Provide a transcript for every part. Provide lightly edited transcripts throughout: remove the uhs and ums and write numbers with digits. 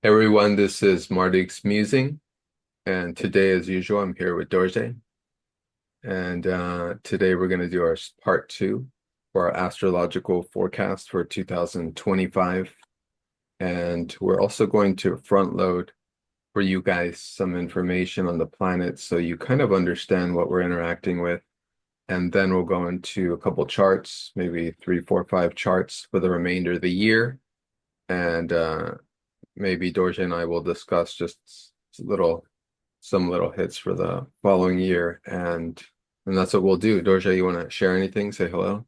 Everyone, this is Marduk's Musing, and today, as usual, I'm here with Dorje, and today we're going to do our part two for our astrological forecast for 2025, and we're also going to front load for you guys some information on the planets so you kind of understand what we're interacting with, and then we'll go into a couple charts, maybe three, four, five charts for the remainder of the year, and maybe Dorje and I will discuss just some little hits for the following year, and that's what we'll do. Dorje, you want to share anything? Say hello.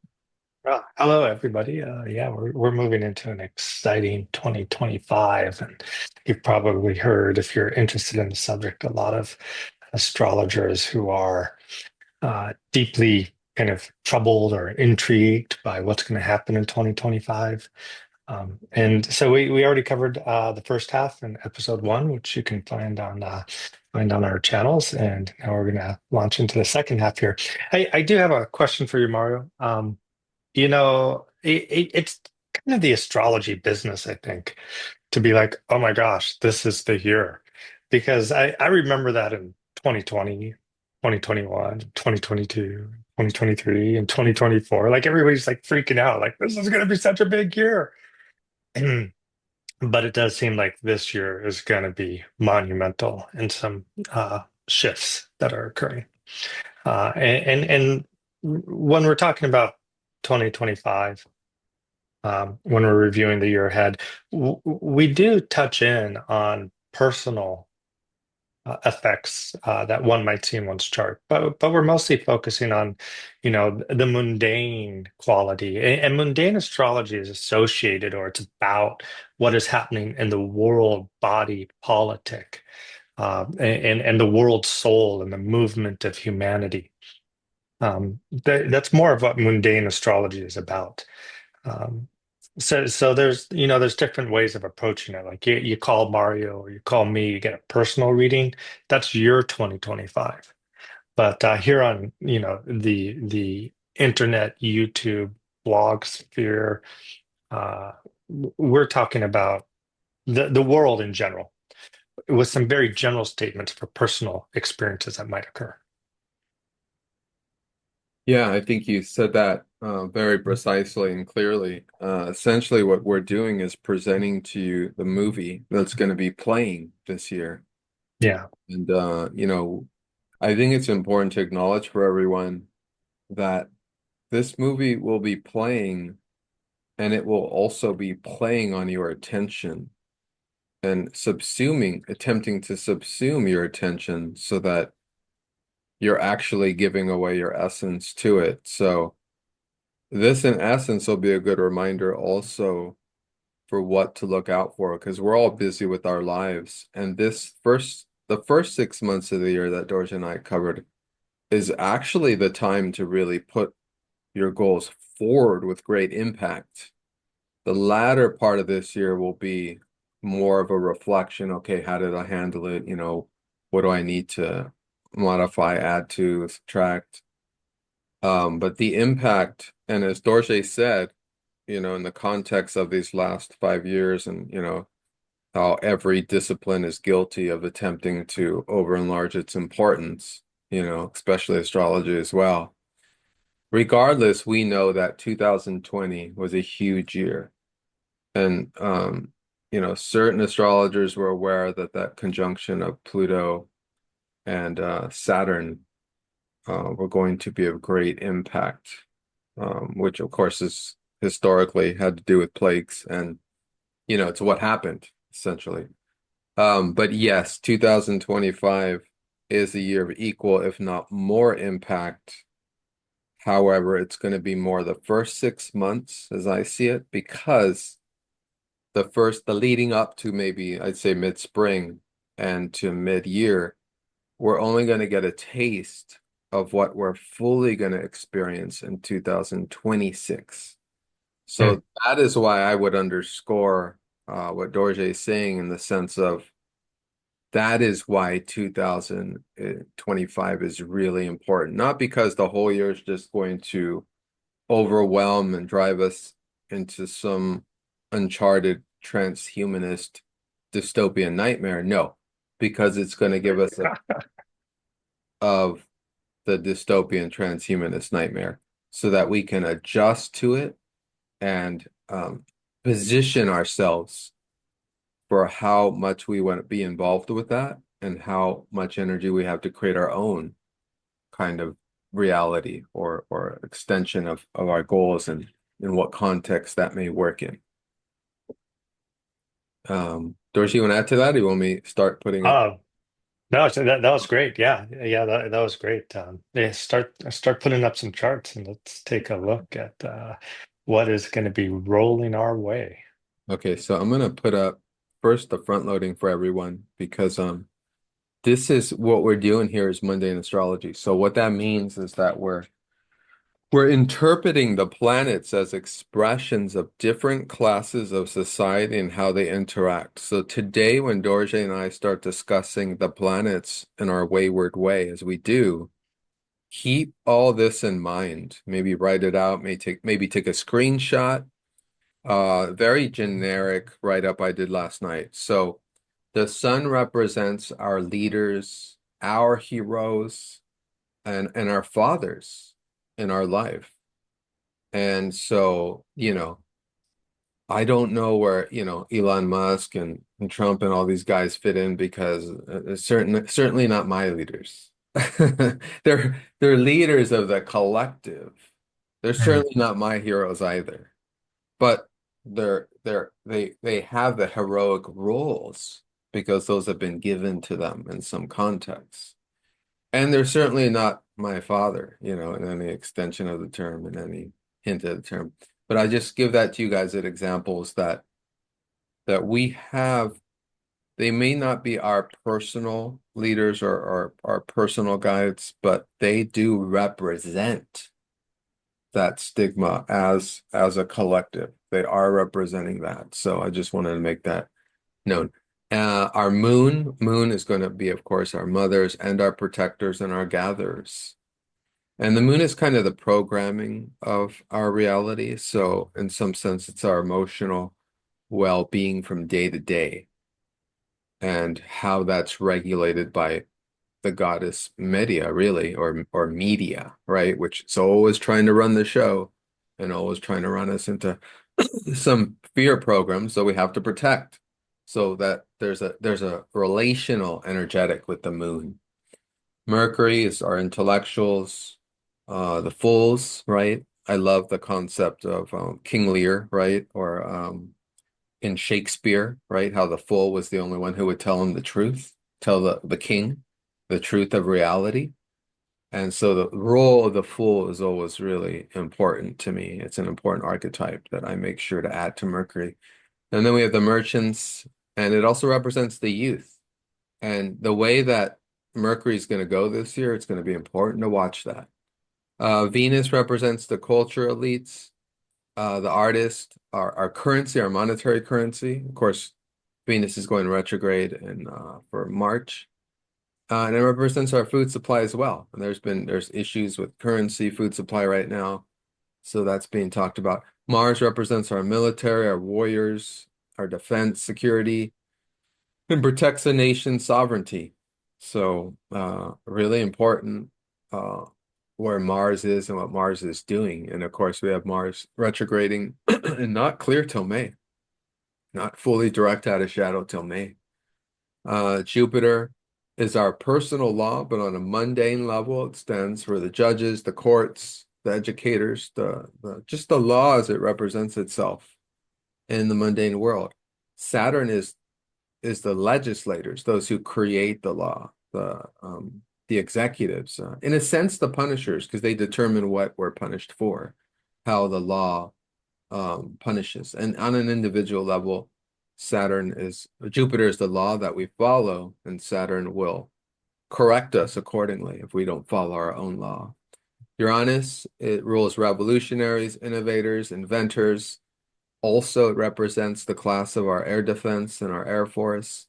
Hello, everybody. Yeah, we're moving into an exciting 2025, and you've probably heard, if you're interested in the subject, a lot of astrologers who are deeply kind of troubled or intrigued by what's going to happen in 2025. And so we already covered the first half in episode one, which you can find on our channels, and now we're going to launch into the second half here. I do have a question for you, Mario. It's kind of the astrology business, I think, to be like, oh my gosh, this is the year. Because I remember that in 2020, 2021, 2022, 2023, and 2024. Like everybody's like freaking out, like this is going to be such a big year. But it does seem like this year is going to be monumental in some shifts that are occurring. And when we're talking about 2025, when we're reviewing the year ahead, we do touch in on personal effects that one might see in one's chart, but we're mostly focusing on, the mundane quality. And mundane astrology is associated, or it's about what is happening in the world body politic, and the world soul and the movement of humanity. That's more of what mundane astrology is about. Um, so there's different ways of approaching it. Like you call Mario or you call me, you get a personal reading. That's your 2025. But here on, the internet, YouTube, blog sphere, uh, we're talking about the world in general with some very general statements for personal experiences that might occur. Yeah, I think you said that very precisely and clearly. Essentially, what we're doing is presenting to you the movie that's going to be playing this year. Yeah. And, I think it's important to acknowledge for everyone that this movie will be playing and it will also be playing on your attention and attempting to subsume your attention so that you're actually giving away your essence to it. So this, in essence, will be a good reminder also for what to look out for because we're all busy with our lives. And the first 6 months of the year that Dorje and I covered is actually the time to really put your goals forward with great impact. The latter part of this year will be more of a reflection. Okay, how did I handle it? What do I need to modify, add to, subtract? But the impact, and as Dorje said, in the context of these last 5 years, and how every discipline is guilty of attempting to over enlarge its importance, especially astrology as well. Regardless, we know that 2020 was a huge year. And certain astrologers were aware that that conjunction of Pluto and Saturn were going to be of great impact, which of course is historically had to do with plagues, and it's what happened essentially. But yes, 2025 is a year of equal, if not more, impact. However, it's going to be more the first 6 months as I see it, because the leading up to maybe I'd say mid-spring and to mid-year, we're only going to get a taste of what we're fully going to experience in 2026. Hmm. So that is why I would underscore what Dorje is saying in the sense of that is why 2025 is really important. Not because the whole year is just going to overwhelm and drive us into some uncharted transhumanist dystopian nightmare? No, because it's going to give us a of the dystopian transhumanist nightmare so that we can adjust to it and position ourselves for how much we want to be involved with that and how much energy we have to create our own kind of reality or extension of our goals and in what context that may work in. Dorje, you want to add to that? Or you want me to start putting up? Uh, no, so that was great. Yeah, yeah, that was great. Yeah, start putting up some charts and let's take a look at what is going to be rolling our way. Okay, so I'm gonna put up first the front loading for everyone because this is what we're doing here is mundane astrology. So what that means is that we're interpreting the planets as expressions of different classes of society and how they interact. So today, when Dorje and I start discussing the planets in our wayward way, as we do, keep all this in mind. Maybe write it out, maybe take a screenshot. Very generic write-up I did last night. So the sun represents our leaders, our heroes, and our fathers in our life. And so, I don't know where, Elon Musk and Trump and all these guys fit in because certainly not my leaders. They're leaders of the collective. They're Mm. certainly not my heroes either. But they have the heroic roles because those have been given to them in some context. And they're certainly not my father, in any extension of the term, in any hint of the term. But I just give that to you guys as examples that we have. They may not be our personal leaders or our personal guides, but they do represent that stigma as a collective. They are representing that. So I just wanted to make that known. Our moon is going to be, of course, our mothers and our protectors and our gatherers. And the moon is kind of the programming of our reality. So in some sense, it's our emotional well-being from day to day and how that's regulated by the goddess Media, really, or media, right? Which is always trying to run the show and always trying to run us into some fear program, so we have to protect. So that there's a relational energetic with the moon. Mercury is our intellectuals, the fools, right? I love the concept of King Lear, right? Or in Shakespeare, right? How the fool was the only one who would tell him the truth, tell the king the truth of reality. And so the role of the fool is always really important to me. It's an important archetype that I make sure to add to Mercury. And then we have the merchants, and it also represents the youth. And the way that Mercury is going to go this year, it's going to be important to watch that. Venus represents the culture elites, the artist, our currency, our monetary currency. Of course, Venus is going retrograde in for March. And it represents our food supply as well. And there's issues with currency, food supply right now. So that's being talked about. Mars represents our military, our warriors, our defense, security, and protects the nation's sovereignty. So really important where Mars is and what Mars is doing. And of course, we have Mars retrograding and not clear till May, not fully direct out of shadow till May. Jupiter is our personal law, but on a mundane level, it stands for the judges, the courts, the educators, the just the law as it represents itself in the mundane world. Saturn is the legislators, those who create the law, the executives, in a sense, the punishers, because they determine what we're punished for, how the law punishes. And on an individual level, Jupiter is the law that we follow, and Saturn will correct us accordingly if we don't follow our own law. Uranus, it rules revolutionaries, innovators, inventors. Also, it represents the class of our air defense and our air force.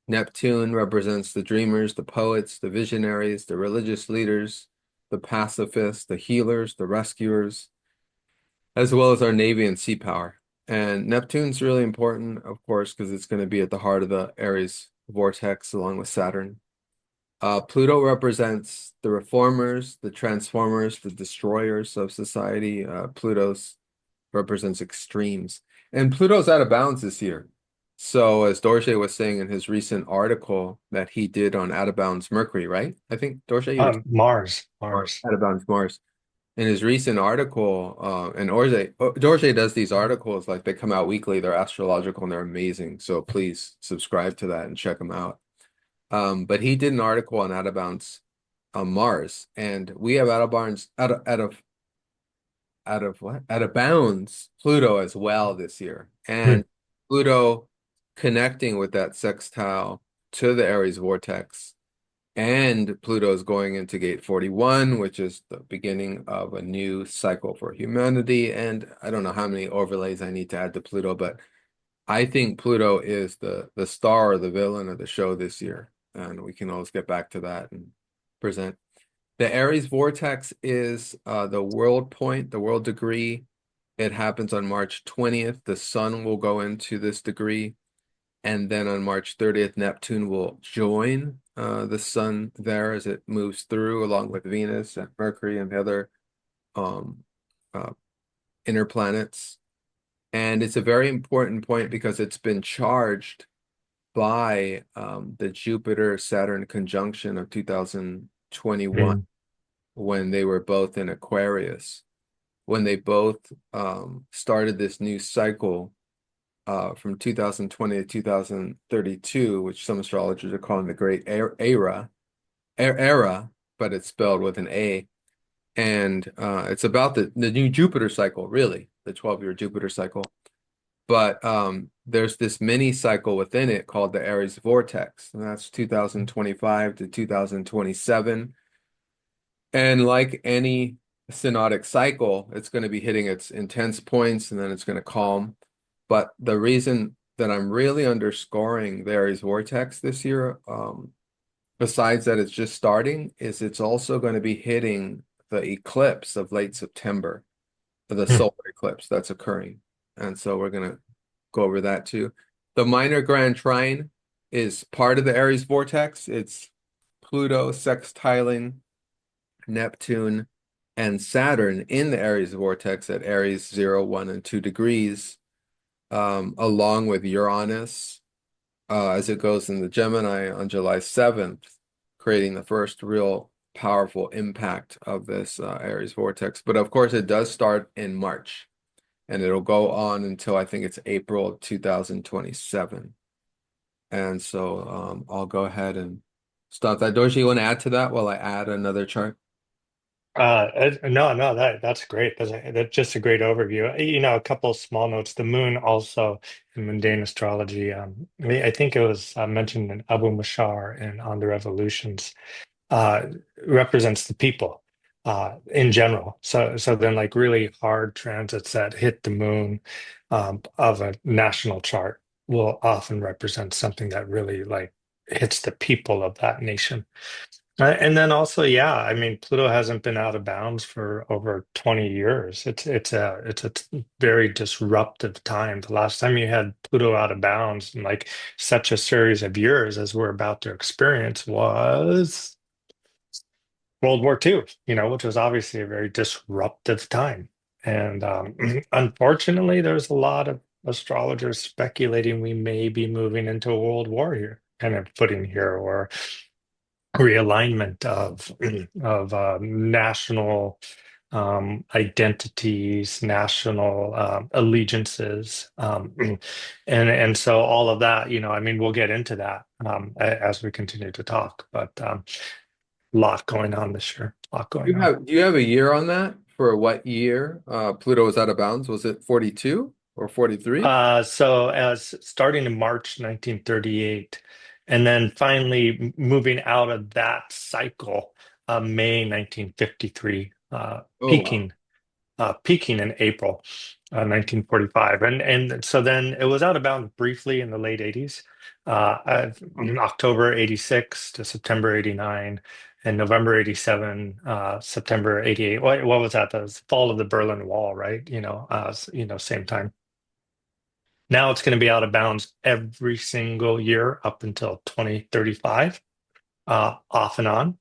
Neptune represents the dreamers, the poets, the visionaries, the religious leaders, the pacifists, the healers, the rescuers, as well as our navy and sea power. And Neptune's really important, of course, because it's going to be at the heart of the Aries vortex along with Saturn. Pluto represents the reformers, the transformers, the destroyers of society. Pluto's represents extremes. And Pluto's out of bounds this year. So, as Dorje was saying in his recent article that he did on Out of Bounds Mercury, right? I think, Dorje, you were Mars, or Mars. Out of Bounds Mars. In his recent article, and Dorje does these articles, like they come out weekly, they're astrological and they're amazing. So please subscribe to that and check them out. But he did an article on Out of Bounds on Mars, and we have Out of Bounds out of bounds Pluto as well this year. Hmm. And Pluto connecting with that sextile to the Aries vortex. And Pluto is going into gate 41, which is the beginning of a new cycle for humanity. And I don't know how many overlays I need to add to Pluto, but I think Pluto is the star or the villain of the show this year. And we can always get back to that and present. The Aries vortex is the world point, the world degree. It happens on March 20th. The sun will go into this degree. And then on March 30th, Neptune will join the sun there as it moves through, along with Venus and Mercury and the other um, uh, inner planets. And it's a very important point because it's been charged by the Jupiter-Saturn conjunction of 2021 Hmm. when they were both in Aquarius, when they both started this new cycle from 2020 to 2032, which some astrologers are calling the Great Era, but it's spelled with an A. And it's about the new Jupiter cycle, really, the 12-year Jupiter cycle. But there's this mini cycle within it called the Aries vortex, and that's 2025 to 2027. And like any synodic cycle, it's going to be hitting its intense points and then it's going to calm. But the reason that I'm really underscoring the Aries vortex this year, besides that it's just starting, is it's also going to be hitting the eclipse of late September, the Hmm. solar eclipse that's occurring. And so we're going to go over that too. The minor grand trine is part of the Aries vortex. It's Pluto sextiling Neptune and Saturn in the Aries vortex at Aries 0, 1, and 2 degrees, along with Uranus as it goes in the Gemini on July 7th, creating the first real powerful impact of this Aries vortex. But of course, it does start in March and it'll go on until I think it's April of 2027. And so I'll go ahead and stop that. Dorje, you want to add to that while I add another chart? No, no, that's great. That's just a great overview. A couple of small notes. The moon also in mundane astrology. I think it was mentioned in Abu Mashar and on the revolutions. uh, Represents the people in general. So then like really hard transits that hit the moon of a national chart will often represent something that really like hits the people of that nation. And then also, yeah, I mean, Pluto hasn't been out of bounds for over 20 years. It's a very disruptive time. The last time you had Pluto out of bounds in like such a series of years as we're about to experience was World War II, which was obviously a very disruptive time. And unfortunately, there's a lot of astrologers speculating we may be moving into a world war here, kind of footing here, or realignment of national identities, national allegiances, and so all of that. I mean, we'll get into that as we continue to talk, but. Lot going on this year. A lot going on. Do you have a year on that for what year Pluto was out of bounds? Was it 42 or 43? So as starting in March 1938, and then finally moving out of that cycle, May 1953, Oh wow. peaking in April 1945. And so then it was out of bounds briefly in the late 80s, October 86 to September 89, and November 87, September 88. What was that? The fall of the Berlin Wall, right? Same time. Now it's going to be out of bounds every single year up until 2035, off and on,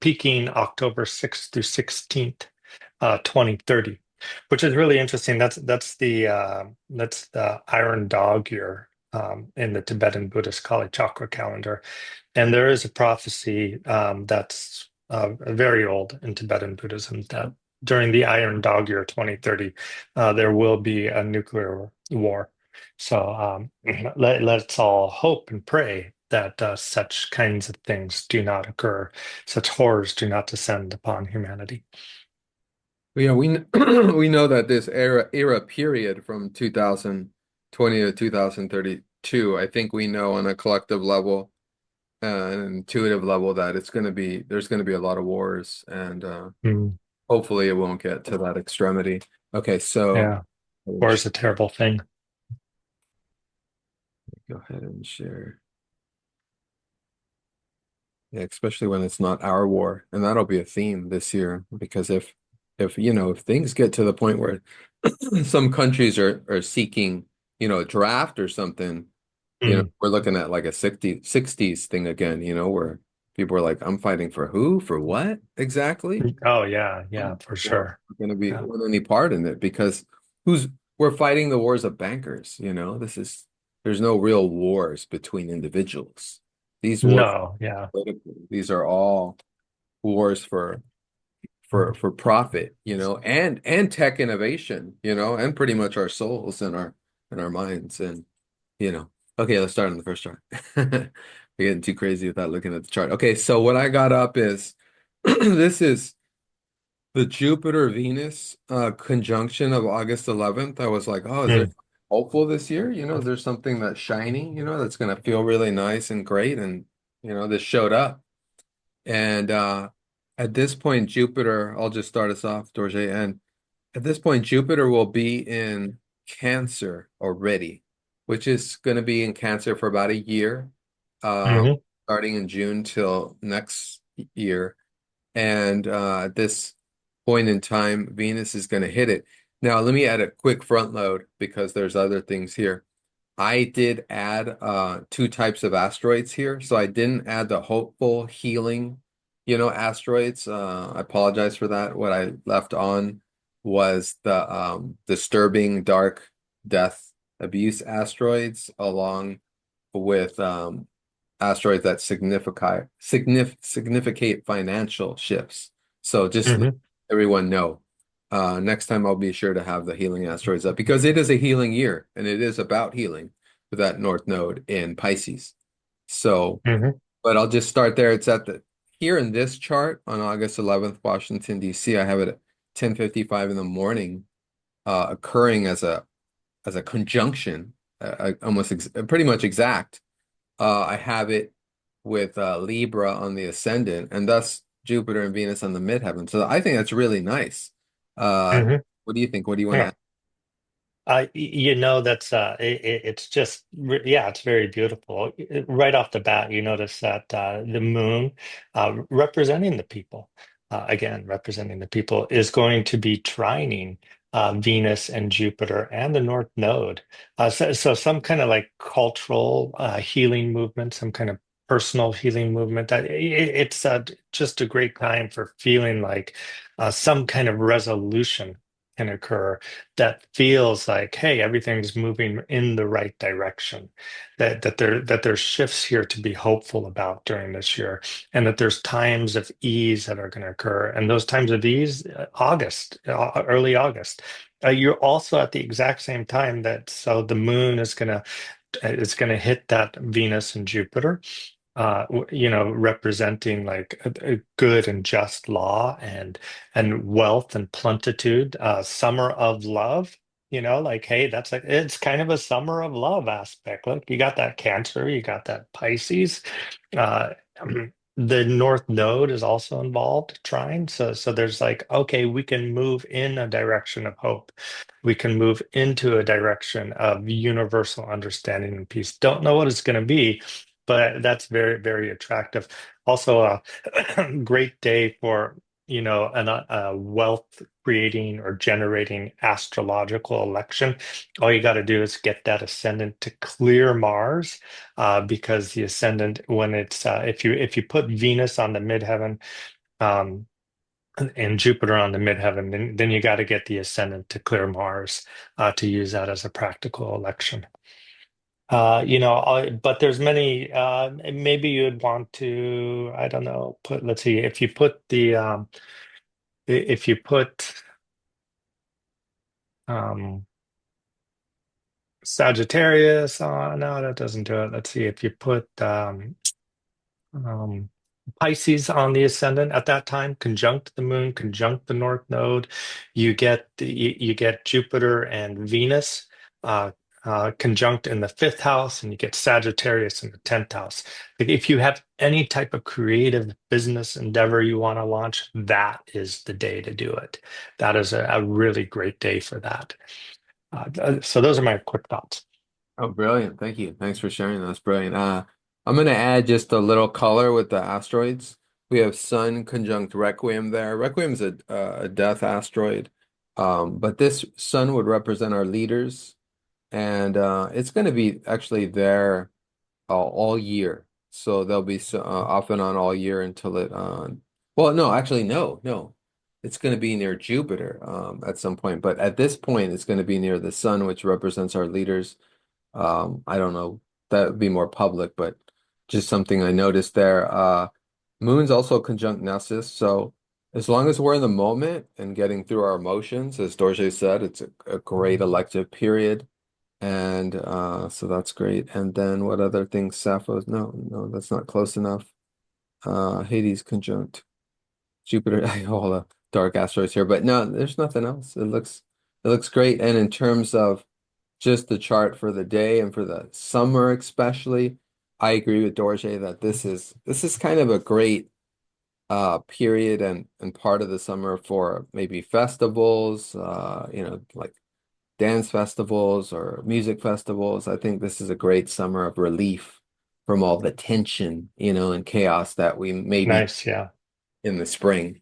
peaking October 6th through 16th, 2030, which is really interesting. That's the Iron Dog year in the Tibetan Buddhist Kali Chakra calendar. And there is a prophecy that's very old in Tibetan Buddhism that during the Iron Dog year 2030, there will be a nuclear war. So let's all hope and pray that such kinds of things do not occur, such horrors do not descend upon humanity. Yeah, we know that this era period from 2020 to 2032, I think we know on a collective level, an intuitive level that there's going to be a lot of wars, and Mm, hopefully it won't get to that extremity. Okay, so yeah, war is a terrible thing. go ahead and share. Yeah, especially when it's not our war, and that'll be a theme this year because if things get to the point where some countries are seeking, a draft or something, Mm. we're looking at like a 60s thing again, where people are like, I'm fighting for who? For what exactly? Oh yeah, yeah, for Or sure. going to be Yeah. want any part in it because who's we're fighting the wars of bankers, there's no real wars between individuals. These wars No, yeah. political. These are all wars for profit, and tech innovation, and pretty much our souls and our minds. And you know, okay, let's start on the first chart. We're getting too crazy without looking at the chart. Okay, so what I got up is this is the Jupiter Venus conjunction of August 11th. I was like, oh, is there Mm. something hopeful this year? Is there something that's shining, that's gonna feel really nice and great? And this showed up. And at this point, Jupiter, I'll just start us off, Dorje. And at this point, Jupiter will be in Cancer already, which is going to be in Cancer for about a year, um, Hmm. starting in June till next year. And at this point in time, Venus is going to hit it. Now, let me add a quick front load because there's other things here. I did add two types of asteroids here. So I didn't add the hopeful healing, asteroids. I apologize for that. What I left on was the disturbing dark death abuse asteroids along with asteroids that significate financial shifts. So just let Hmm. everyone know. Next time I'll be sure to have the healing asteroids up because it is a healing year and it is about healing with that North Node in Pisces. So, Hmm. but I'll just start there. It's at the here in this chart on August 11th, Washington, D.C. I have it at 10:55 in the morning, occurring as a conjunction, almost ex pretty much exact. I have it with Libra on the ascendant, and thus Jupiter and Venus on the midheaven. So I think that's really nice. Uh, Hmm. what do you think? What do you want to add? That's it's just yeah, it's very beautiful. Right off the bat, you notice that the moon, representing the people, again representing the people, is going to be trining Venus and Jupiter and the North Node. So some kind of like cultural healing movement, some kind of personal healing movement. It's just a great time for feeling like some kind of resolution can occur that feels like, hey, everything's moving in the right direction. That there's shifts here to be hopeful about during this year, and that there's times of ease that are going to occur. And those times of ease, early August. You're also at the exact same time that so the moon is going to hit that Venus and Jupiter, representing like a good and just law and wealth and plentitude, summer of love, like, hey, that's like it's kind of a summer of love aspect. Look, you got that Cancer, you got that Pisces. Uh, the North Node is also involved, trine. So there's like, okay, we can move in a direction of hope. We can move into a direction of universal understanding and peace. Don't know what it's going to be, but that's very, very attractive. Also, a great day for, a wealth creating or generating astrological election, all you got to do is get that ascendant to clear Mars, because the ascendant, when it's if you put Venus on the midheaven, um, and Jupiter on the midheaven, then you got to get the ascendant to clear Mars, to use that as a practical election. But there's many. Maybe you'd want to, I don't know, let's see, if you put um, Sagittarius on, no, that doesn't do it. Let's see, if you put um, Pisces on the ascendant at that time, conjunct the moon, conjunct the north node, you get Jupiter and Venus uh, conjunct in the fifth house, and you get Sagittarius in the 10th house. Like, if you have any type of creative business endeavor you want to launch, that is the day to do it. That is a really great day for that. So those are my quick thoughts. Oh, brilliant. Thank you. Thanks for sharing. That's brilliant. I'm going to add just a little color with the asteroids. We have Sun conjunct Requiem there. Requiem's a death asteroid. But this Sun would represent our leaders, and it's going to be actually there all year. So they'll be off and on all year until it well, no, actually no. It's going to be near Jupiter at some point, but at this point it's going to be near the Sun, which represents our leaders. I don't know, that would be more public, but just something I noticed there. Moon's also conjunct Nessus, so as long as we're in the moment and getting through our emotions, as Dorje said, it's a great elective period. And so that's great. And then what other things? Sappho's? No, that's not close enough. Hades conjunct Jupiter. All the dark asteroids here, but no, there's nothing else. It looks great. And in terms of just the chart for the day and for the summer especially, I agree with Dorje that this is kind of a great period and part of the summer for maybe festivals, like dance festivals or music festivals. I think this is a great summer of relief from all the tension, and chaos that we maybe Nice, yeah. in the spring.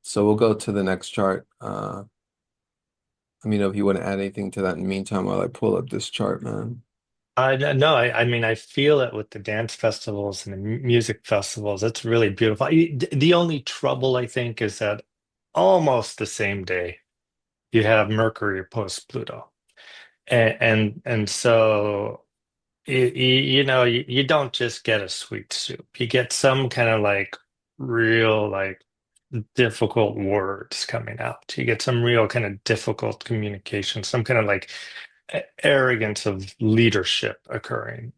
So we'll go to the next chart. Let me know if you want to add anything to that in the meantime while I pull up this chart, man. No, I mean, I feel it with the dance festivals and the music festivals. It's really beautiful. The only trouble, I think, is that almost the same day you have Mercury opposed Pluto, and so you don't just get a sweet soup. You get some kind of like real like difficult words coming out. You get some real kind of difficult communication, some kind of like arrogance of leadership occurring,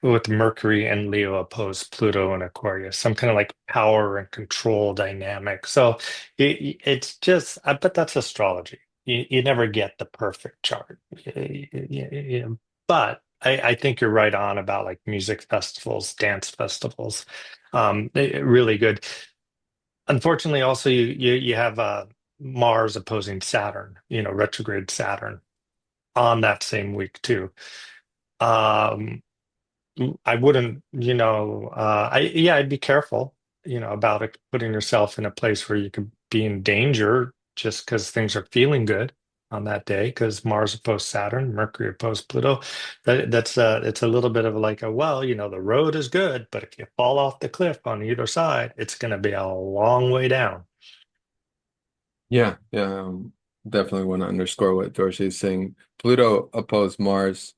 with Mercury and Leo opposed Pluto and Aquarius, some kind of like power and control dynamic. So it's just, I bet that's astrology. You never get the perfect chart. But I think you're right on about like music festivals, dance festivals. Really good. Unfortunately, also you have Mars opposing Saturn, retrograde Saturn on that same week too. Um, I wouldn't, I'd be careful, about it, putting yourself in a place where you could be in danger just because things are feeling good on that day. Because Mars opposed Saturn, Mercury opposed Pluto. It's a little bit of like well, the road is good, but if you fall off the cliff on either side, it's going to be a long way down. Yeah, definitely want to underscore what Dorothy is saying. Pluto opposed Mars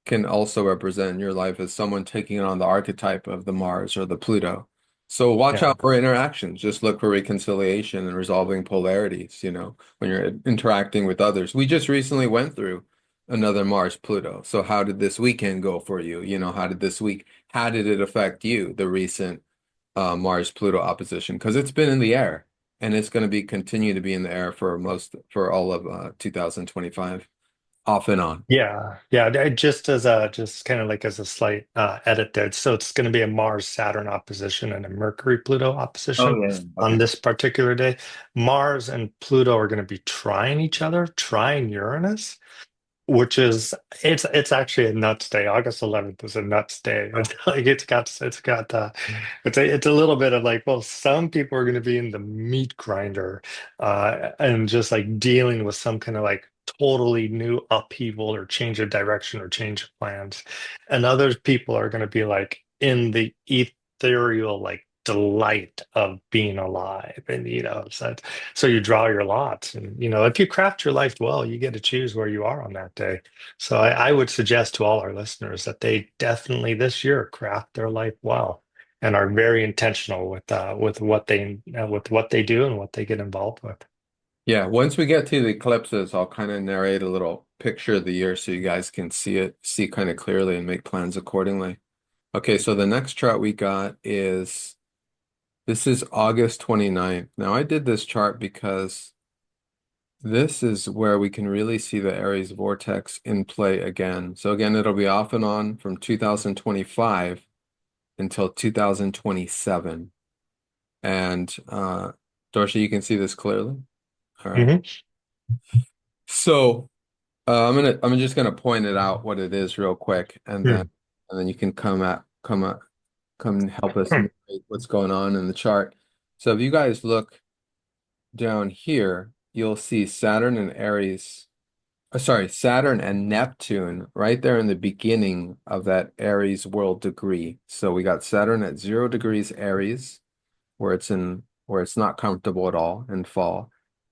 can also represent in your life as someone taking on the archetype of the Mars or the Pluto. So watch Yeah. out for interactions. Just look for reconciliation and resolving polarities, when you're interacting with others. We just recently went through another Mars Pluto. So how did this weekend go for you? How did it affect you, the recent Mars Pluto opposition? Because it's been in the air and it's going to be continue to be in the air for all of 2025, off and on. Yeah. Just kind of like as a slight edit there. So it's going to be a Mars Saturn opposition and a Mercury Pluto Oh opposition yeah. on Okay. this particular day. Mars and Pluto are going to be trying each other, trying Uranus. which is it's actually a nuts day. August 11th is a nuts day. Like it's a little bit of like, well, some people are going to be in the meat grinder, and just like dealing with some kind of like totally new upheaval or change of direction or change of plans, and other people are going to be like in the ethereal like delight of being alive, and so you draw your lots, and if you craft your life well, you get to choose where you are on that day. So I would suggest to all our listeners that they definitely this year craft their life well and are very intentional with what they do and what they get involved with. Yeah, once we get to the eclipses, I'll kind of narrate a little picture of the year so you guys can see kind of clearly and make plans accordingly. Okay, so the next chart we got is this is August 29th. Now I did this chart because this is where we can really see the Aries vortex in play again. So again, it'll be off and on from 2025 until 2027. And Dorje, you can see this clearly. All right. Hmm. So I'm just gonna point it out what it is real quick, and then you can come and help us narrate what's going on in the chart. So if you guys look down here, you'll see Saturn and Aries, sorry, Saturn and Neptune right there in the beginning of that Aries world degree. So we got Saturn at 0 degrees Aries, where it's not comfortable at all in fall.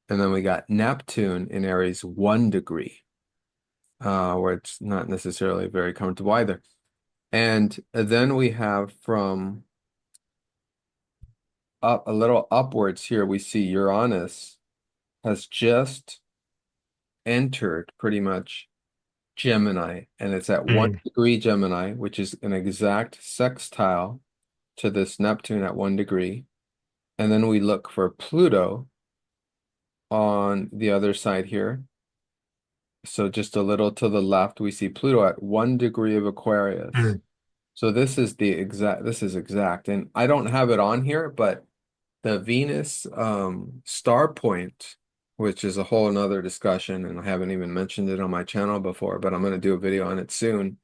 And then we got Neptune in Aries 1 degree, where it's not necessarily very comfortable either. And then we have from up a little upwards here, we see Uranus has just entered pretty much Gemini, and it's at one Hmm. degree Gemini, which is an exact sextile to this Neptune at 1 degree. And then we look for Pluto on the other side here. So just a little to the left, we see Pluto at 1 degree of Aquarius. So this is exact. And I don't have it on here, but the Venus star point, which is a whole nother discussion, and I haven't even mentioned it on my channel before, but I'm going to do a video on it soon,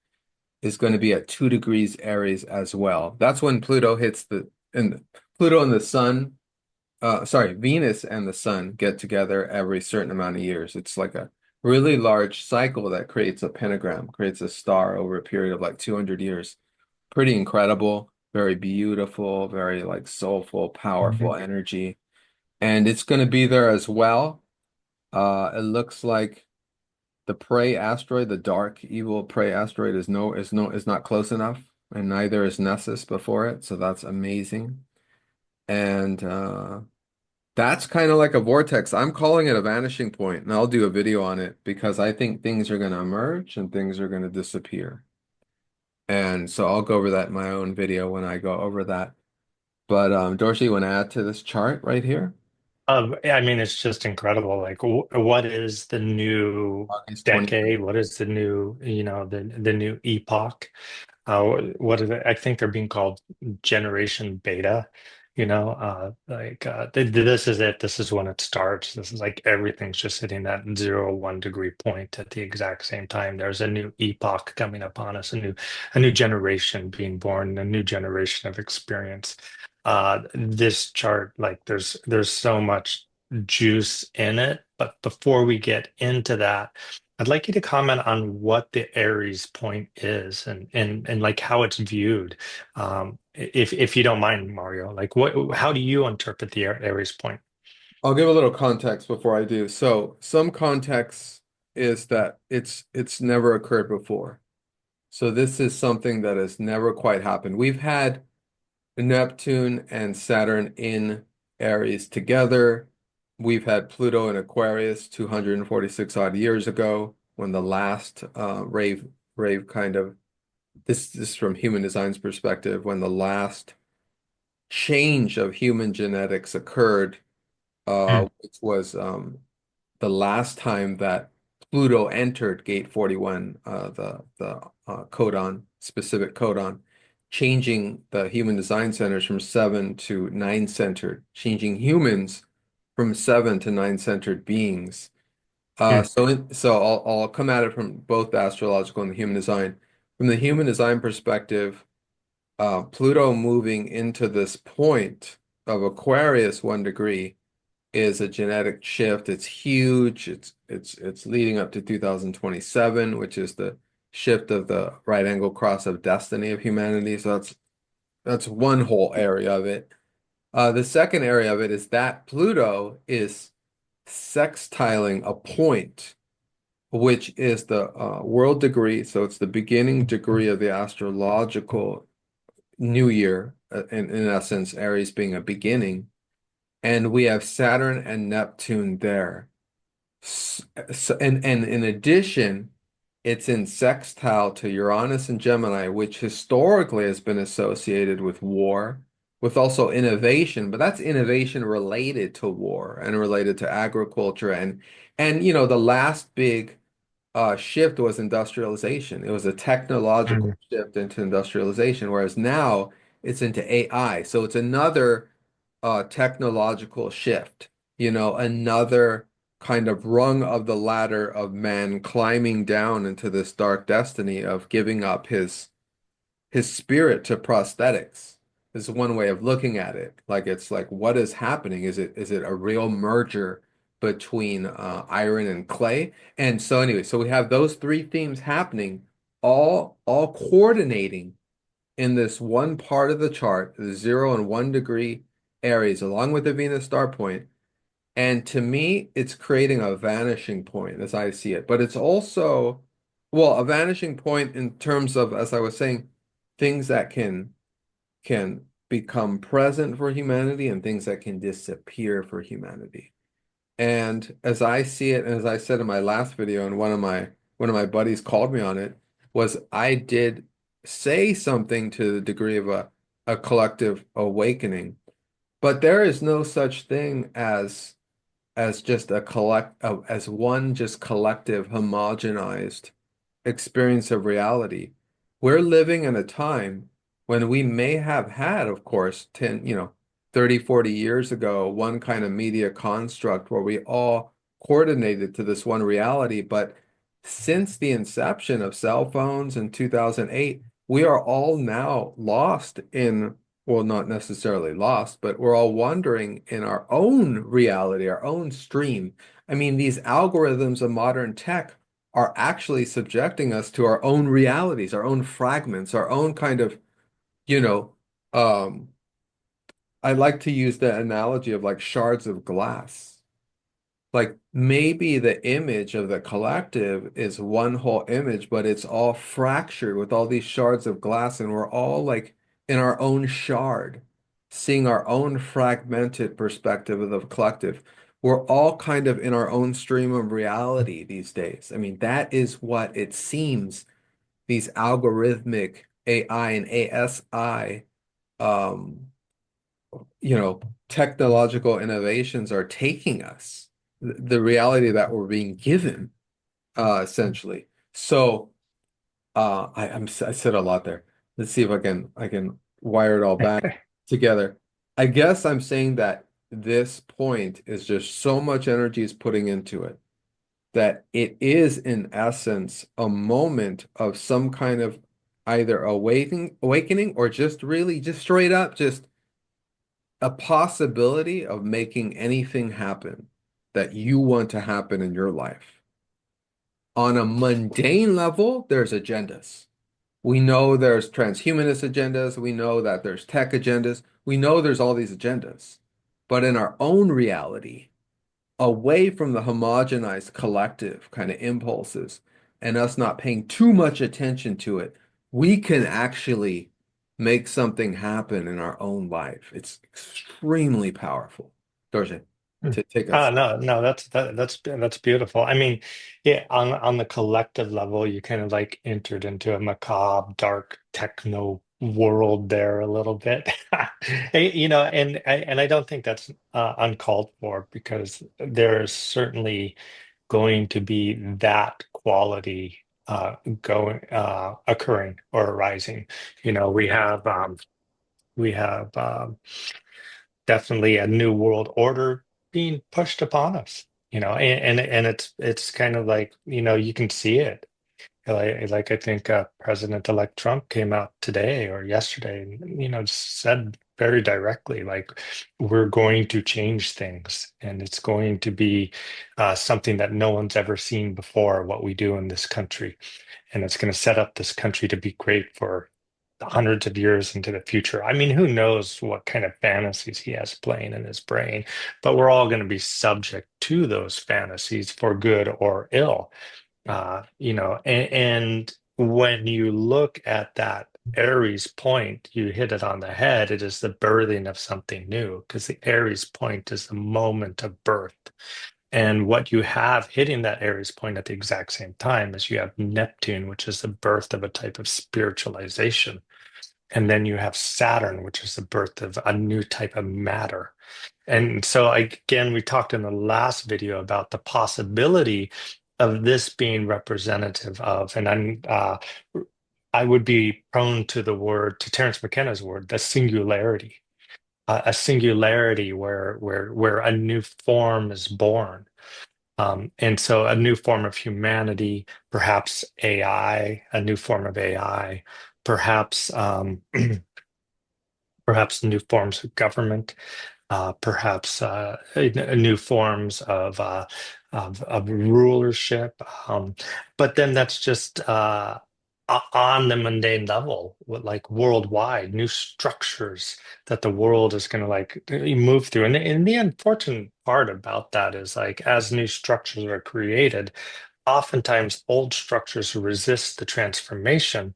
is going to be at 2 degrees Aries as well. That's when Pluto hits and Pluto and the sun, sorry, Venus and the sun get together every certain amount of years. It's like a really large cycle that creates a pentagram, creates a star over a period of like 200 years. Pretty incredible, very beautiful, very like soulful, powerful energy. And it's going to be there as well. It looks like the prey asteroid, the dark evil prey asteroid is not close enough, and neither is Nessus before it, so that's amazing. And that's kind of like a vortex. I'm calling it a vanishing point, and I'll do a video on it because I think things are going to emerge and things are going to disappear. And so I'll go over that in my own video when I go over that. But Dorothy, you want to add to this chart right here? I mean, it's just incredible. Like, what is the new August 20. decade? What is the new, the new epoch? What is it? I think they're being called Generation Beta. This is it. This is when it starts. This is like everything's just hitting that 0 1 degree point at the exact same time. There's a new epoch coming upon us, a new generation being born, a new generation of experience. This chart, like there's so much juice in it. But before we get into that, I'd like you to comment on what the Aries point is and like how it's viewed. If you don't mind, Mario, like how do you interpret the Aries point? I'll give a little context before I do. So some context is that it's never occurred before. So this is something that has never quite happened. We've had Neptune and Saturn in Aries together. We've had Pluto in Aquarius 246 odd years ago when the last rave kind of this is from human design's perspective when the last change of human genetics occurred, Mm, which was the last time that Pluto entered Gate 41, the codon, specific codon, changing the human design centers from 7 to 9 centered, changing humans from 7 to 9 centered beings. Hmm. So I'll come at it from both the astrological and the human design. From the human design perspective, Pluto moving into this point of Aquarius 1 degree is a genetic shift. It's huge. It's leading up to 2027, which is the shift of the right angle cross of destiny of humanity. So that's one whole area of it. The second area of it is that Pluto is sextiling a point, which is the world degree. So it's the beginning degree of the astrological new year, in essence, Aries being a beginning. And we have Saturn and Neptune there. And in addition, it's in sextile to Uranus and Gemini, which historically has been associated with war, with also innovation, but that's innovation related to war and related to agriculture and the last big shift was industrialization. It was a technological Hmm. shift into industrialization, whereas now it's into AI. So it's another technological shift, another kind of rung of the ladder of man climbing down into this dark destiny of giving up his spirit to prosthetics. Is one way of looking at it. Like it's like what is happening? Is it a real merger between iron and clay? And so anyway, so we have those three themes happening, all coordinating in this one part of the chart, the 0 and 1 degree Aries, along with the Venus star point. And to me, it's creating a vanishing point as I see it. But it's also, well, a vanishing point in terms of, as I was saying, things that can become present for humanity and things that can disappear for humanity. And as I see it, and as I said in my last video, and one of my buddies called me on it, was I did say something to the degree of a collective awakening, but there is no such thing as just as one just collective homogenized experience of reality. We're living in a time when we may have had, of course, 10, 30, 40 years ago, one kind of media construct where we all coordinated to this one reality. But since the inception of cell phones in 2008, we are all now lost in, well, not necessarily lost, but we're all wandering in our own reality, our own stream. I mean, these algorithms of modern tech are actually subjecting us to our own realities, our own fragments, our own kind of, you know, um, I like to use the analogy of like shards of glass. Like maybe the image of the collective is one whole image, but it's all fractured with all these shards of glass, and we're all like in our own shard, seeing our own fragmented perspective of the collective. We're all kind of in our own stream of reality these days. I mean, that is what it seems these algorithmic AI and ASI um, technological innovations are taking us, the reality that we're being given, essentially. So, I said a lot there. Let's see if I can wire it all back together. I guess I'm saying that this point is just so much energy is putting into it that it is in essence a moment of some kind of either awakening or just really just straight up just a possibility of making anything happen that you want to happen in your life. On a mundane level, there's agendas. We know there's transhumanist agendas. We know that there's tech agendas. We know there's all these agendas. But in our own reality, away from the homogenized collective kind of impulses and us not paying too much attention to it, we can actually make something happen in our own life. It's extremely powerful. Dorje, to take us. No, no, that's beautiful. I mean, yeah, on the collective level, you kind of like entered into a macabre, dark techno world there a little bit. And I don't think that's uncalled for because there's certainly going to be that quality going occurring or arising. We have definitely a new world order being pushed upon us. and it's kind of like, you can see it. Like I think President-elect Trump came out today or yesterday and, said very directly, like, we're going to change things, and it's going to be something that no one's ever seen before, what we do in this country. And it's going to set up this country to be great for hundreds of years into the future. I mean, who knows what kind of fantasies he has playing in his brain, but we're all going to be subject to those fantasies for good or ill. And when you look at that Aries point, you hit it on the head. It is the birthing of something new, because the Aries point is the moment of birth. And what you have hitting that Aries point at the exact same time is you have Neptune, which is the birth of a type of spiritualization. And then you have Saturn, which is the birth of a new type of matter. And so, again, we talked in the last video about the possibility of this being representative of, and I would be prone to to Terence McKenna's word, the singularity, a singularity where a new form is born. And so a new form of humanity, perhaps AI, a new form of AI, perhaps perhaps new forms of government, perhaps new forms of rulership. But then that's just on the mundane level, like worldwide, new structures that the world is going to like move through. And the unfortunate part about that is, like, as new structures are created, oftentimes old structures resist the transformation.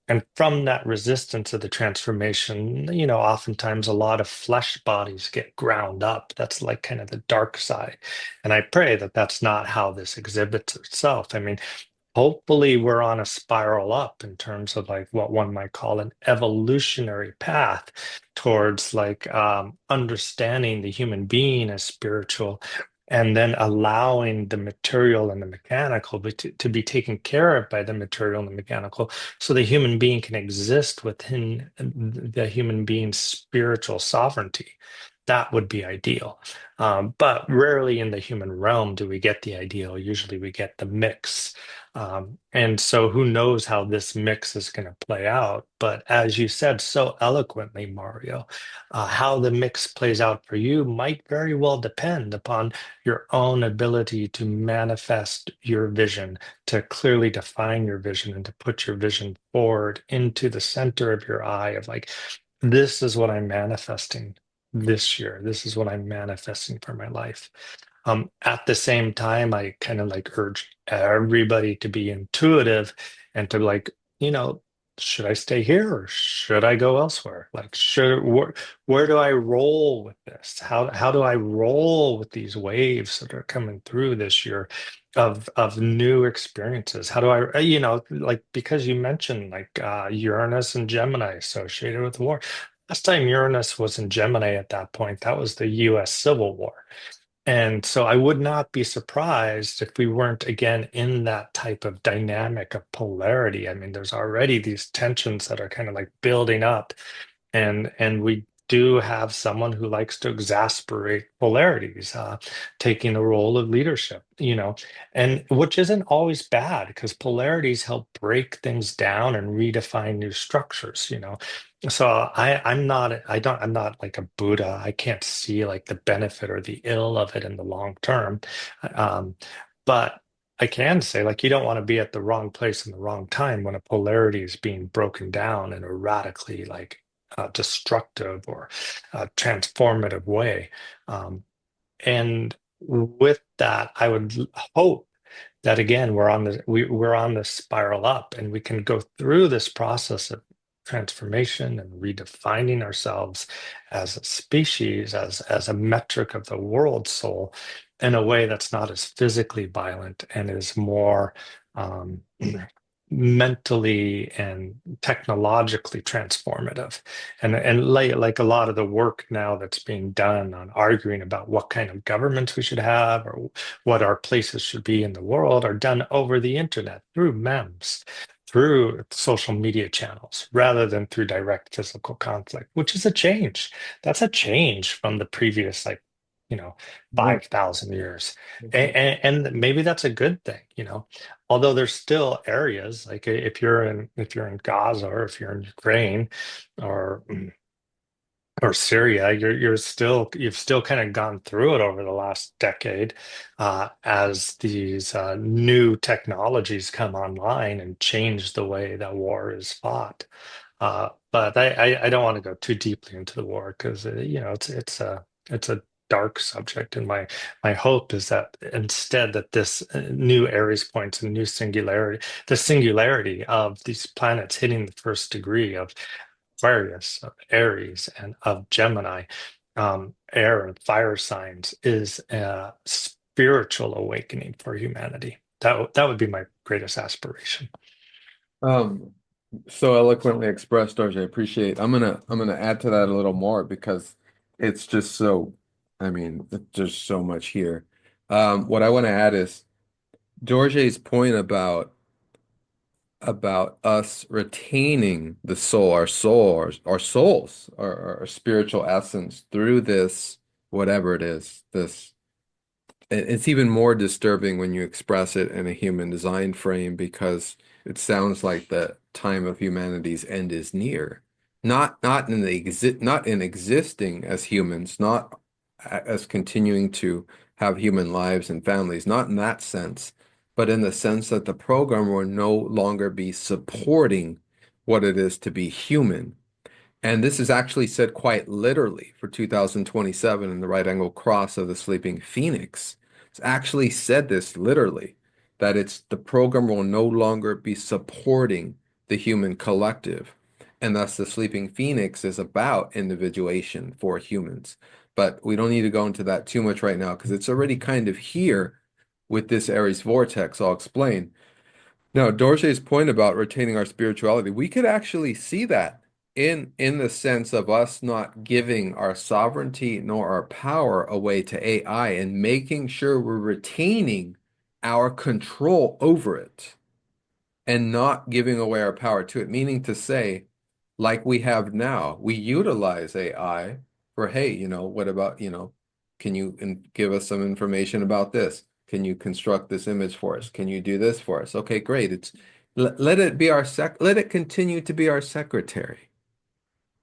And from that resistance of the transformation, oftentimes a lot of flesh bodies get ground up. That's like kind of the dark side. And I pray that that's not how this exhibits itself. I mean, hopefully we're on a spiral up in terms of like what one might call an evolutionary path towards like understanding the human being as spiritual, and then allowing the material and the mechanical to be taken care of by the material and the mechanical, so the human being can exist within the human being's spiritual sovereignty. That would be ideal. But rarely in the human realm do we get the ideal. Usually we get the mix. And so who knows how this mix is going to play out. But as you said so eloquently, Mario, how the mix plays out for you might very well depend upon your own ability to manifest your vision, to clearly define your vision, and to put your vision forward into the center of your eye of like, this is what I'm manifesting this year. This is what I'm manifesting for my life. At the same time, I kind of like urge everybody to be intuitive and to like, you know, should I stay here or should I go elsewhere? Like, where do I roll with this? How do I roll with these waves that are coming through this year of new experiences? How do I, like, because you mentioned like Uranus and Gemini associated with war. Last time Uranus was in Gemini at that point, that was the US Civil War. And so I would not be surprised if we weren't again in that type of dynamic of polarity. I mean, there's already these tensions that are kind of like building up, and we do have someone who likes to exasperate polarities, taking the role of leadership, and which isn't always bad, because polarities help break things down and redefine new structures. So I'm not like a Buddha. I can't see like the benefit or the ill of it in the long term. Um, but I can say, like, you don't want to be at the wrong place in the wrong time when a polarity is being broken down in a radically like destructive or transformative way. Um, and with that, I would hope that again we're on the spiral up, and we can go through this process of transformation and redefining ourselves as a species, as a metric of the world soul, in a way that's not as physically violent and is more um, mentally and technologically transformative. And like a lot of the work now that's being done on arguing about what kind of governments we should have or what our places should be in the world are done over the internet through memes, through social media channels, rather than through direct physical conflict, which is a change. That's a change from the previous like Right. 5,000 years. And maybe that's a good thing, although there's still areas like if you're in Gaza or if you're in Ukraine or or Syria, you've still kind of gone through it over the last decade as these new technologies come online and change the way that war is fought. But I don't want to go too deeply into the war because it's a dark subject, and my hope is that instead that this new Aries points and new singularity, the singularity of these planets hitting the first degree of Aquarius, of Aries, and of Gemini, air and fire signs, is a spiritual awakening for humanity. That would be my greatest aspiration. Um, so eloquently expressed, Dorje. I appreciate. I'm gonna add to that a little more because it's just so. I mean, there's so much here. What I want to add is Dorje's point about us retaining the soul, our souls, our spiritual essence through this, whatever it is, this. It's even more disturbing when you express it in a human design frame because it sounds like the time of humanity's end is near. Not in existing as humans, not as continuing to have human lives and families, not in that sense, but in the sense that the program will no longer be supporting what it is to be human. And this is actually said quite literally for 2027 in the right angle cross of the sleeping phoenix. It's actually said this literally, that it's the program will no longer be supporting the human collective. And thus the sleeping phoenix is about individuation for humans. But we don't need to go into that too much right now because it's already kind of here with this Aries vortex. I'll explain. Now, Dorje's point about retaining our spirituality, we could actually see that in the sense of us not giving our sovereignty nor our power away to AI and making sure we're retaining our control over it and not giving away our power to it, meaning to say, like we have now, we utilize AI for, hey, what about, can you give us some information about this? Can you construct this image for us? Can you do this for us? Okay, great. Let it be let it continue to be our secretary.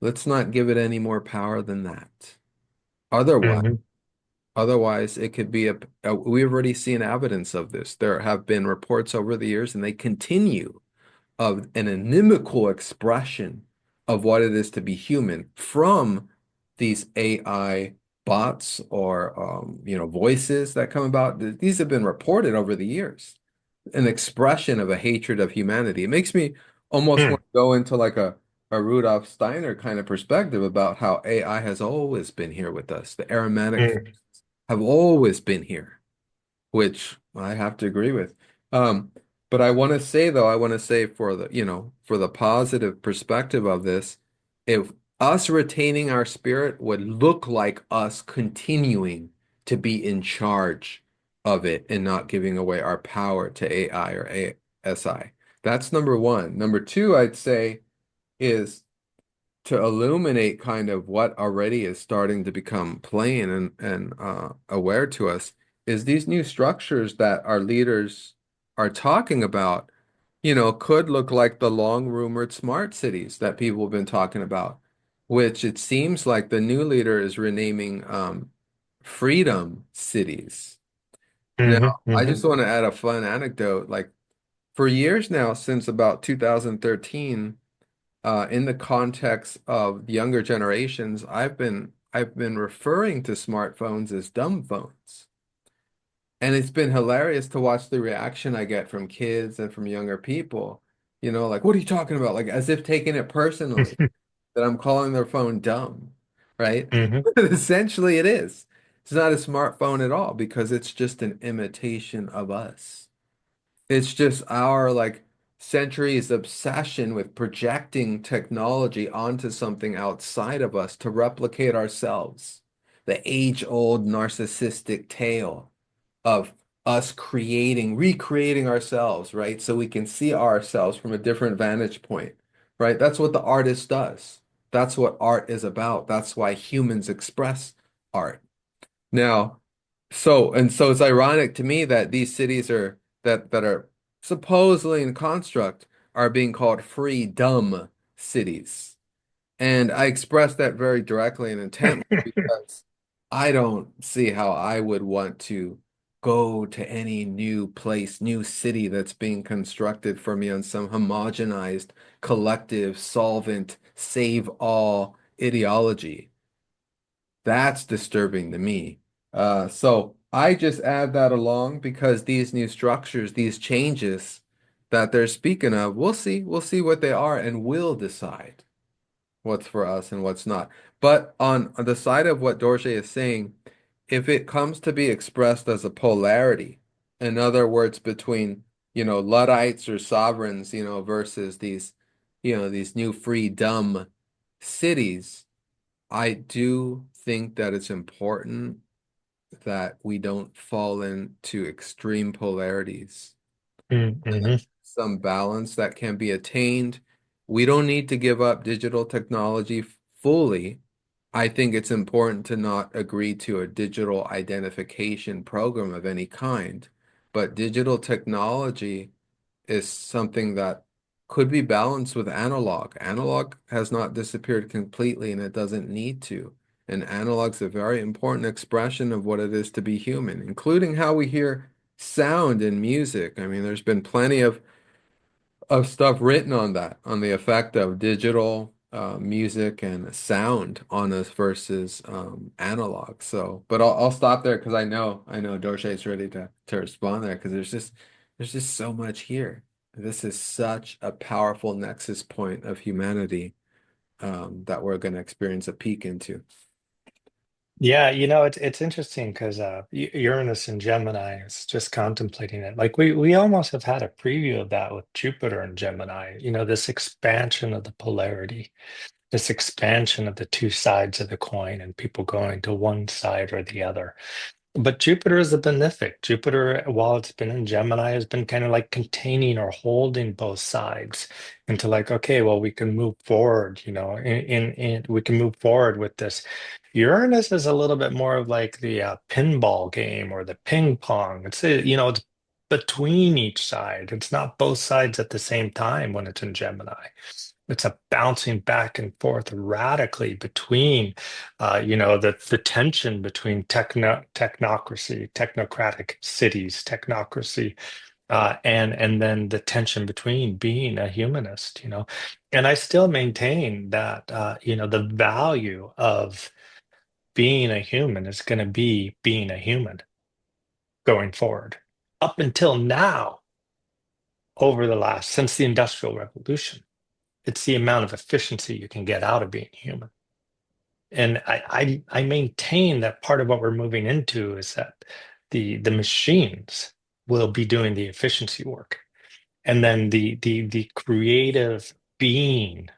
Let's not give it any more power than that. Otherwise, Mhm. otherwise it could be we've already seen evidence of this. There have been reports over the years, and they continue of an inimical expression of what it is to be human from these AI bots or voices that come about. These have been reported over the years. An expression of a hatred of humanity. It makes me almost want Mm, to go into like a Rudolf Steiner kind of perspective about how AI has always been here with us. The aromatic mm, have always been here, which I have to agree with. Um, but I want to say though, I want to say for for the positive perspective of this, if us retaining our spirit would look like us continuing to be in charge of it and not giving away our power to AI or ASI. That's number one. Number two, I'd say is to illuminate kind of what already is starting to become plain and aware to us is these new structures that our leaders are talking about, could look like the long rumored smart cities that people have been talking about, which it seems like the new leader is renaming freedom cities. Now, mhm, I mhm, just want to add a fun anecdote. Like for years now, since about 2013, in the context of younger generations, I've been referring to smartphones as dumb phones. And it's been hilarious to watch the reaction I get from kids and from younger people. Like, what are you talking about? Like, as if taking it personally that I'm calling their phone dumb, right? mhm, But essentially, it is. It's not a smartphone at all because it's just an imitation of us. It's just our like centuries obsession with projecting technology onto something outside of us to replicate ourselves. The age-old narcissistic tale of us recreating ourselves, right? So we can see ourselves from a different vantage point, right? That's what the artist does. That's what art is about. That's why humans express art. Now, so it's ironic to me that these cities are that are supposedly in construct are being called free dumb cities. And I expressed that very directly and intently because I don't see how I would want to go to any new place, new city that's being constructed for me on some homogenized, collective, solvent, save all ideology. That's disturbing to me. So I just add that along because these new structures, these changes that they're speaking of, we'll see what they are and we'll decide what's for us and what's not. But on the side of what Dorje is saying, if it comes to be expressed as a polarity, in other words, between, Luddites or sovereigns, versus these, these new free dumb cities, I do think that it's important that we don't fall into extreme polarities. Mm-hmm. Some balance that can be attained. We don't need to give up digital technology fully. I think it's important to not agree to a digital identification program of any kind, but digital technology is something that could be balanced with analog. Analog has not disappeared completely and it doesn't need to. And analog's a very important expression of what it is to be human, including how we hear sound in music. I mean, there's been plenty of stuff written on that, on the effect of digital music and sound on us versus analog. So, but I'll stop there because I know Dorje is ready to respond there because there's just so much here. This is such a powerful nexus point of humanity that we're going to experience a peek into. Yeah, it's interesting because Uranus and Gemini is just contemplating it. Like we almost have had a preview of that with Jupiter and Gemini. This expansion of the polarity, this expansion of the two sides of the coin, and people going to one side or the other. But Jupiter is a benefic. Jupiter, while it's been in Gemini, has been kind of like containing or holding both sides into like, okay, well, we can move forward, we can move forward with this. Uranus is a little bit more of like the pinball game or the ping pong. It's between each side. It's not both sides at the same time when it's in Gemini. It's a bouncing back and forth radically between, the tension between technocracy, technocratic cities, technocracy, and then the tension between being a humanist, And I still maintain that, the value of being a human is going to be being a human going forward. Up until now, over the last, since the Industrial Revolution, it's the amount of efficiency you can get out of being human. And I maintain that part of what we're moving into is that the machines will be doing the efficiency work. And then the creative being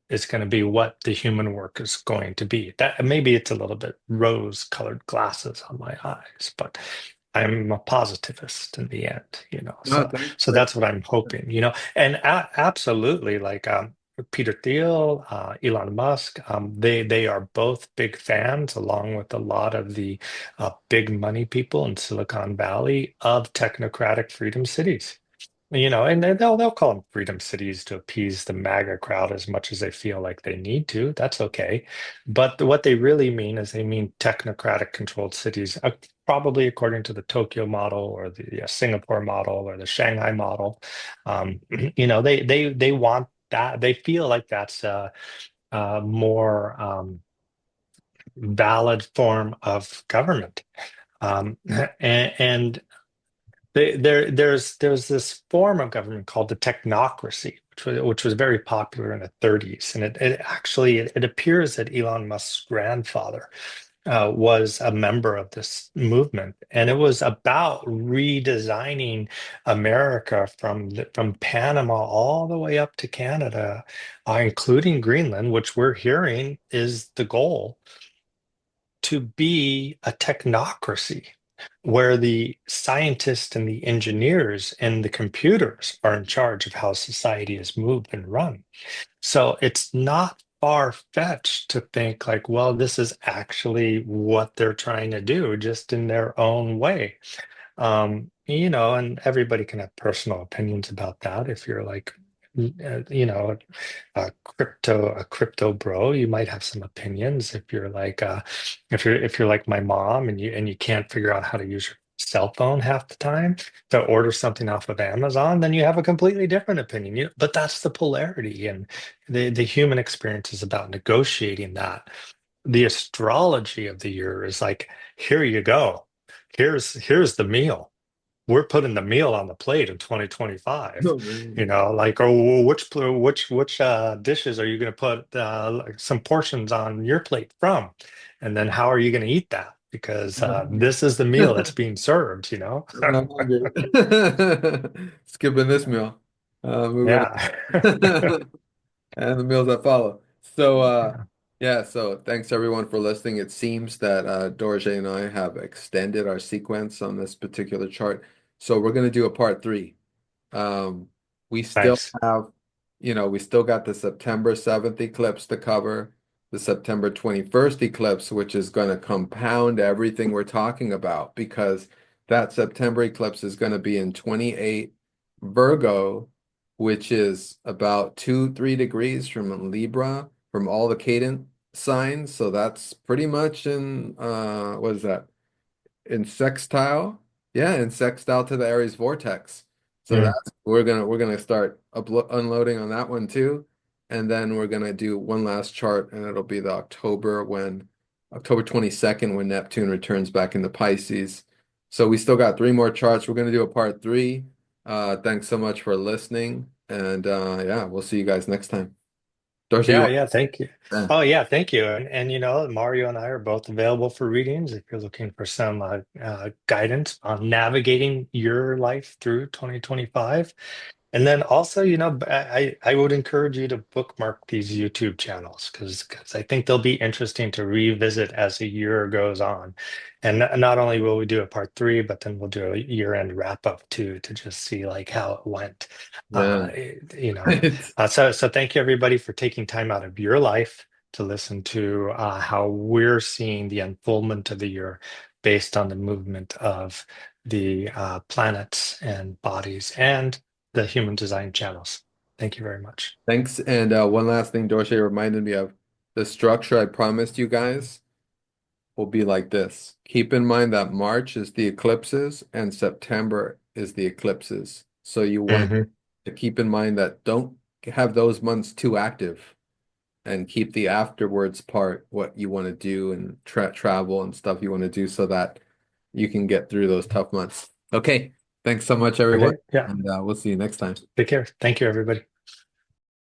is going to be what the human work is going to be. That maybe it's a little bit rose-colored glasses on my eyes, but I'm a positivist in the end, No, so that's what I'm hoping, and absolutely like Peter Thiel, Elon Musk, they are both big fans, along with a lot of the big money people in Silicon Valley, of technocratic freedom cities. And they'll call them freedom cities to appease the MAGA crowd as much as they feel like they need to. That's okay. But what they really mean is they mean technocratic controlled cities, probably according to the Tokyo model or the Singapore model or the Shanghai model. They want that. They feel like that's a more valid form of government. And there's this form of government called the technocracy, which was very popular in the 30s, and it appears that Elon Musk's grandfather was a member of this movement, and it was about redesigning America from Panama all the way up to Canada, including Greenland, which we're hearing is the goal to be a technocracy where the scientists and the engineers and the computers are in charge of how society is moved and run. So it's not far-fetched to think like, well, this is actually what they're trying to do, just in their own way. And everybody can have personal opinions about that. If you're like, you know, a crypto bro, you might have some opinions. If you're like, if you're like my mom and you can't figure out how to use your cell phone half the time to order something off of Amazon, then you have a completely different opinion. But that's the polarity, and the human experience is about negotiating that. The astrology of the year is like, here you go. Here's the meal. We're putting the meal on the plate in 2025. Oh, man. Like, oh, which dishes are you going to put like some portions on your plate from? And then how are you going to eat that? Because this is the meal that's being served. I'm hungry. Skipping this meal. Moving Yeah. on. And the meals that follow. So, Yeah. yeah, so thanks everyone for listening. It seems that Dorje and I have extended our sequence on this particular chart. So we're going to do a part three. Um, we still Nice. have, we still got the September 7th eclipse to cover, the September 21st eclipse, which is going to compound everything we're talking about because that September eclipse is going to be in 28 Virgo, which is about 2, 3 degrees from Libra, from all the cadent signs. So that's pretty much in, what is that? In sextile, yeah, in sextile to the Aries vortex. So Mm. that's we're gonna start unloading on that one too, and then we're gonna do one last chart, and it'll be the October 22nd when Neptune returns back into Pisces. So we still got three more charts. We're gonna do a part three. Thanks so much for listening, and yeah, we'll see you guys next time. Darcy, you Yeah, want? yeah, thank you. Yeah. Oh, yeah, thank you. And Mario and I are both available for readings if you're looking for some guidance on navigating your life through 2025. And then also, I would encourage you to bookmark these YouTube channels because I think they'll be interesting to revisit as the year goes on. And not only will we do a part three, but then we'll do a year-end wrap-up too to just see like how it went. Uh, Yeah. you know, so thank you everybody for taking time out of your life to listen to how we're seeing the unfoldment of the year based on the movement of the planets and bodies and the human design channels. Thank you very much. Thanks. And one last thing Dorje reminded me of, the structure I promised you guys will be like this. Keep in mind that March is the eclipses and September is the eclipses. So you want Hmm. to keep in mind that don't have those months too active and keep the afterwards part what you want to do and travel and stuff you want to do so that you can get through those tough months. Okay. Thanks so much, everyone. Okay. Yeah. And we'll see you next time. Take care. Thank you, everybody.